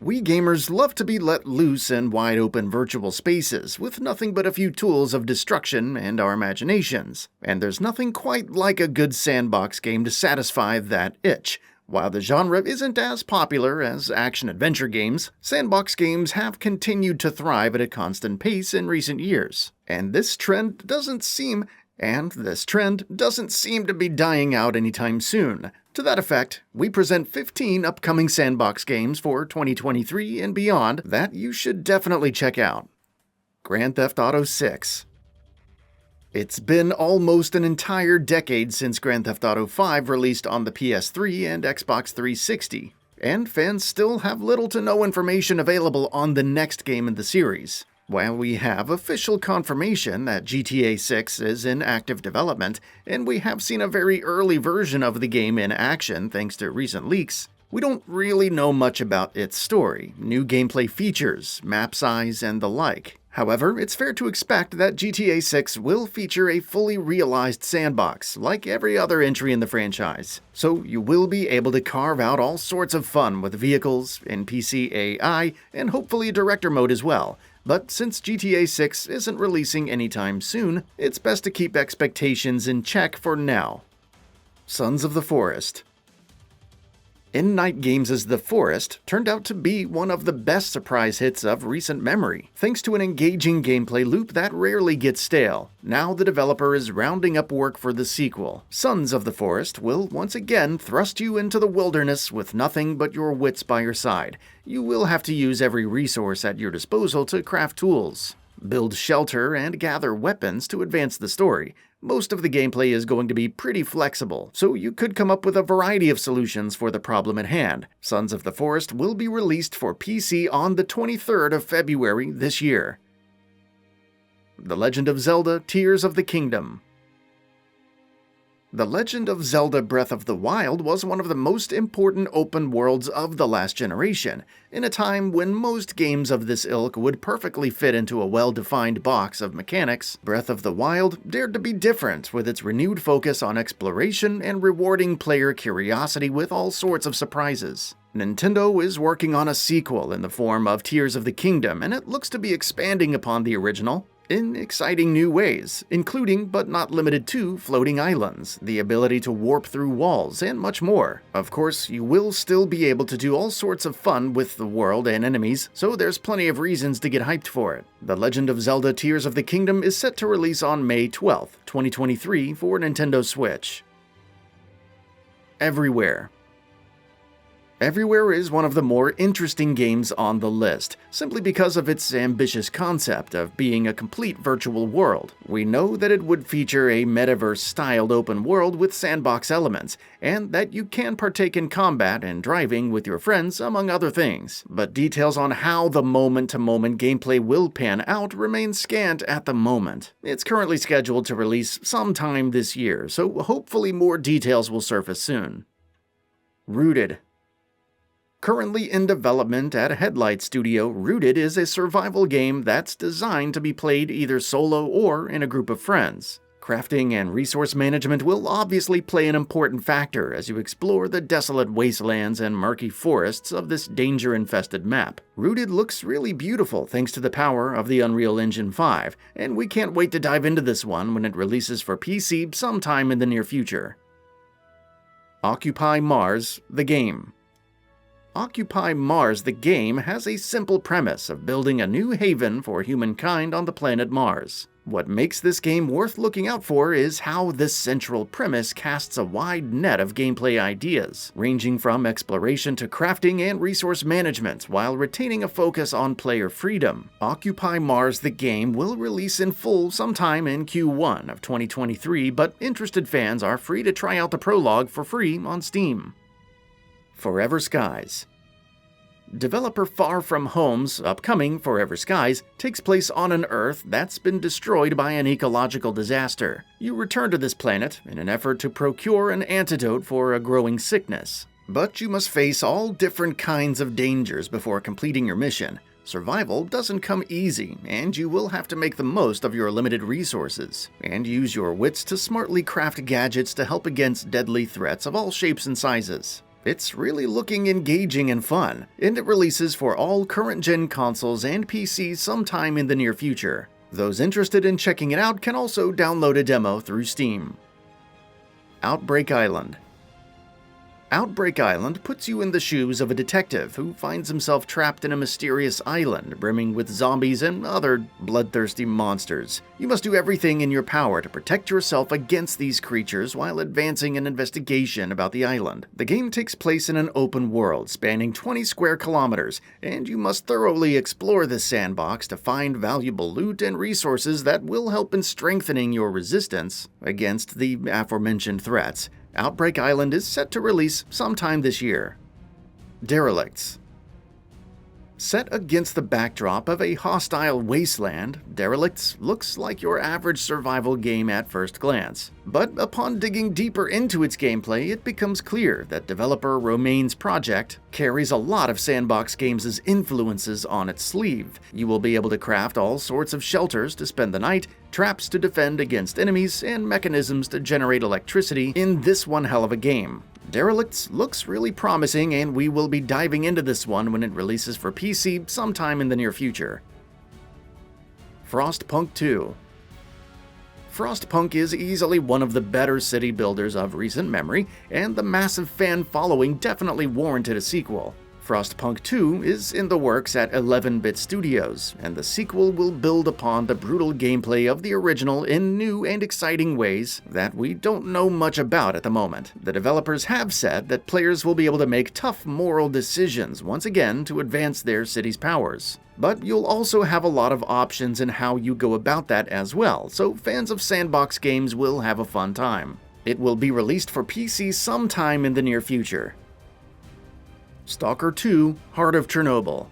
We gamers love to be let loose in wide open virtual spaces with nothing but a few tools of destruction and our imaginations, and there's nothing quite like a good sandbox game to satisfy that itch. While the genre isn't as popular as action-adventure games, sandbox games have continued to thrive at a constant pace in recent years, and this trend doesn't seem to be dying out anytime soon. To that effect, we present 15 upcoming sandbox games for 2023 and beyond that you should definitely check out. Grand Theft Auto VI. It's been almost an entire decade since Grand Theft Auto V released on the PS3 and Xbox 360, and fans still have little to no information available on the next game in the series. While we have official confirmation that GTA 6 is in active development, and we have seen a very early version of the game in action thanks to recent leaks, we don't really know much about its story, new gameplay features, map size, and the like. However, it's fair to expect that GTA 6 will feature a fully realized sandbox, like every other entry in the franchise. So you will be able to carve out all sorts of fun with vehicles, NPC AI, and hopefully director mode as well. But since GTA 6 isn't releasing anytime soon, it's best to keep expectations in check for now. Sons of the Forest. N-Night Games' The Forest turned out to be one of the best surprise hits of recent memory, thanks to an engaging gameplay loop that rarely gets stale. Now the developer is rounding up work for the sequel. Sons of the Forest will once again thrust you into the wilderness with nothing but your wits by your side. You will have to use every resource at your disposal to craft tools, build shelter, and gather weapons to advance the story. Most of the gameplay is going to be pretty flexible, so you could come up with a variety of solutions for the problem at hand. Sons of the Forest will be released for PC on the 23rd of February this year. The Legend of Zelda: Tears of the Kingdom. The Legend of Zelda: Breath of the Wild was one of the most important open worlds of the last generation, in a time when most games of this ilk would perfectly fit into a well-defined box of mechanics. Breath of the Wild dared to be different with its renewed focus on exploration and rewarding player curiosity with all sorts of surprises. Nintendo is working on a sequel in the form of Tears of the Kingdom, and it looks to be expanding upon the original in exciting new ways, including but not limited to floating islands, the ability to warp through walls, and much more. Of course, you will still be able to do all sorts of fun with the world and enemies, so there's plenty of reasons to get hyped for it. The Legend of Zelda: Tears of the Kingdom is set to release on May 12th, 2023 for Nintendo Switch. Everywhere. Everywhere is one of the more interesting games on the list, simply because of its ambitious concept of being a complete virtual world. We know that it would feature a metaverse-styled open world with sandbox elements, and that you can partake in combat and driving with your friends, among other things. But details on how the moment-to-moment gameplay will pan out remain scant at the moment. It's currently scheduled to release sometime this year, so hopefully more details will surface soon. Rooted. Currently in development at Headlight Studio, Rooted is a survival game that's designed to be played either solo or in a group of friends. Crafting and resource management will obviously play an important factor as you explore the desolate wastelands and murky forests of this danger-infested map. Rooted looks really beautiful thanks to the power of the Unreal Engine 5, and we can't wait to dive into this one when it releases for PC sometime in the near future. Occupy Mars: The Game. Occupy Mars: The Game has a simple premise of building a new haven for humankind on the planet Mars. What makes this game worth looking out for is how this central premise casts a wide net of gameplay ideas, ranging from exploration to crafting and resource management, while retaining a focus on player freedom. Occupy Mars: The Game will release in full sometime in Q1 of 2023, but interested fans are free to try out the prologue for free on Steam. Forever Skies. Developer Far From Home's upcoming Forever Skies takes place on an Earth that's been destroyed by an ecological disaster. You return to this planet in an effort to procure an antidote for a growing sickness. But you must face all different kinds of dangers before completing your mission. Survival doesn't come easy, and you will have to make the most of your limited resources, and use your wits to smartly craft gadgets to help against deadly threats of all shapes and sizes. It's really looking engaging and fun, and it releases for all current-gen consoles and PCs sometime in the near future. Those interested in checking it out can also download a demo through Steam. Outbreak Island. Outbreak Island puts you in the shoes of a detective who finds himself trapped in a mysterious island brimming with zombies and other bloodthirsty monsters. You must do everything in your power to protect yourself against these creatures while advancing an investigation about the island. The game takes place in an open world spanning 20 square kilometers, and you must thoroughly explore this sandbox to find valuable loot and resources that will help in strengthening your resistance against the aforementioned threats. Outbreak Island is set to release sometime this year. Derelicts. Set against the backdrop of a hostile wasteland, Derelicts looks like your average survival game at first glance. But upon digging deeper into its gameplay, it becomes clear that developer Romaine's project carries a lot of Sandbox Games' influences on its sleeve. You will be able to craft all sorts of shelters to spend the night, traps to defend against enemies, and mechanisms to generate electricity in this one hell of a game. Derelicts looks really promising, and we will be diving into this one when it releases for PC sometime in the near future. Frostpunk 2. Frostpunk is easily one of the better city builders of recent memory, and the massive fan following definitely warranted a sequel. Frostpunk 2 is in the works at 11-Bit Studios, and the sequel will build upon the brutal gameplay of the original in new and exciting ways that we don't know much about at the moment. The developers have said that players will be able to make tough moral decisions once again to advance their city's powers. But you'll also have a lot of options in how you go about that as well, so fans of sandbox games will have a fun time. It will be released for PC sometime in the near future. Stalker 2: Heart of Chernobyl.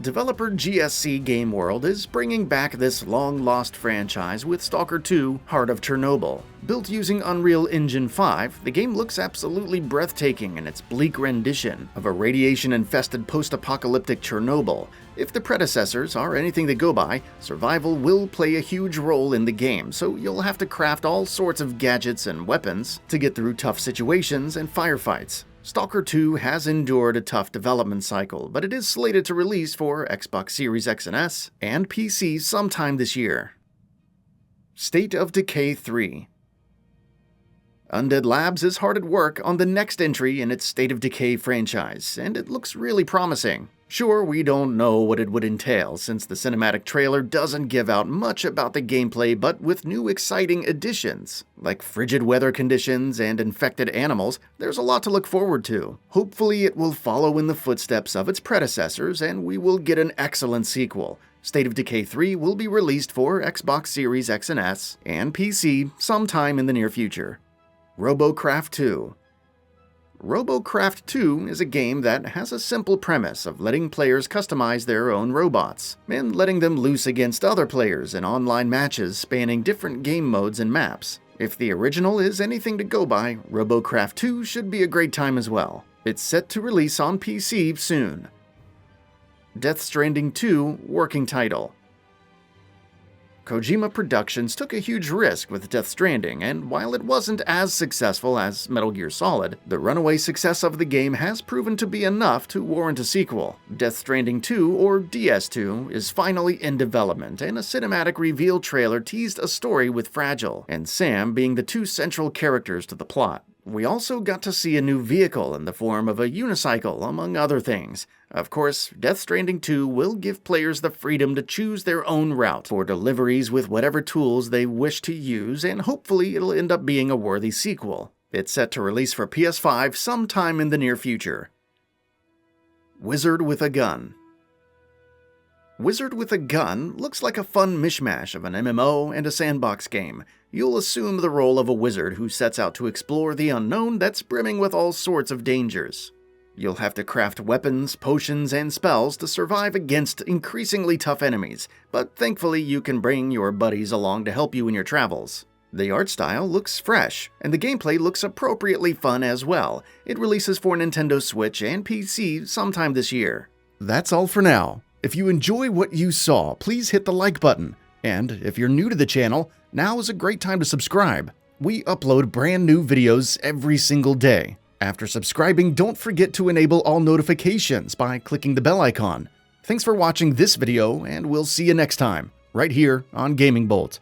Developer GSC Game World is bringing back this long-lost franchise with Stalker 2: Heart of Chernobyl. Built using Unreal Engine 5, the game looks absolutely breathtaking in its bleak rendition of a radiation-infested post-apocalyptic Chernobyl. If the predecessors are anything to go by, survival will play a huge role in the game, so you'll have to craft all sorts of gadgets and weapons to get through tough situations and firefights. Stalker 2 has endured a tough development cycle, but it is slated to release for Xbox Series X and S and PC sometime this year. State of Decay 3. Undead Labs is hard at work on the next entry in its State of Decay franchise, and it looks really promising. Sure, we don't know what it would entail since the cinematic trailer doesn't give out much about the gameplay, but with new exciting additions, like frigid weather conditions and infected animals, there's a lot to look forward to. Hopefully it will follow in the footsteps of its predecessors and we will get an excellent sequel. State of Decay 3 will be released for Xbox Series X and S and PC sometime in the near future. Robocraft 2. Robocraft 2 is a game that has a simple premise of letting players customize their own robots, and letting them loose against other players in online matches spanning different game modes and maps. If the original is anything to go by, Robocraft 2 should be a great time as well. It's set to release on PC soon. Death Stranding 2 working title. Kojima Productions took a huge risk with Death Stranding, and while it wasn't as successful as Metal Gear Solid, the runaway success of the game has proven to be enough to warrant a sequel. Death Stranding 2, or DS2, is finally in development, and a cinematic reveal trailer teased a story with Fragile and Sam being the two central characters to the plot. We also got to see a new vehicle in the form of a unicycle, among other things. Of course, Death Stranding 2 will give players the freedom to choose their own route for deliveries with whatever tools they wish to use, and hopefully it'll end up being a worthy sequel. It's set to release for PS5 sometime in the near future. Wizard with a Gun. Wizard with a Gun looks like a fun mishmash of an MMO and a sandbox game. You'll assume the role of a wizard who sets out to explore the unknown that's brimming with all sorts of dangers. You'll have to craft weapons, potions, and spells to survive against increasingly tough enemies, but thankfully you can bring your buddies along to help you in your travels. The art style looks fresh, and the gameplay looks appropriately fun as well. It releases for Nintendo Switch and PC sometime this year. That's all for now. If you enjoy what you saw, please hit the like button. And if you're new to the channel, now is a great time to subscribe. We upload brand new videos every single day. After subscribing, don't forget to enable all notifications by clicking the bell icon. Thanks for watching this video, and we'll see you next time, right here on Gaming Bolt.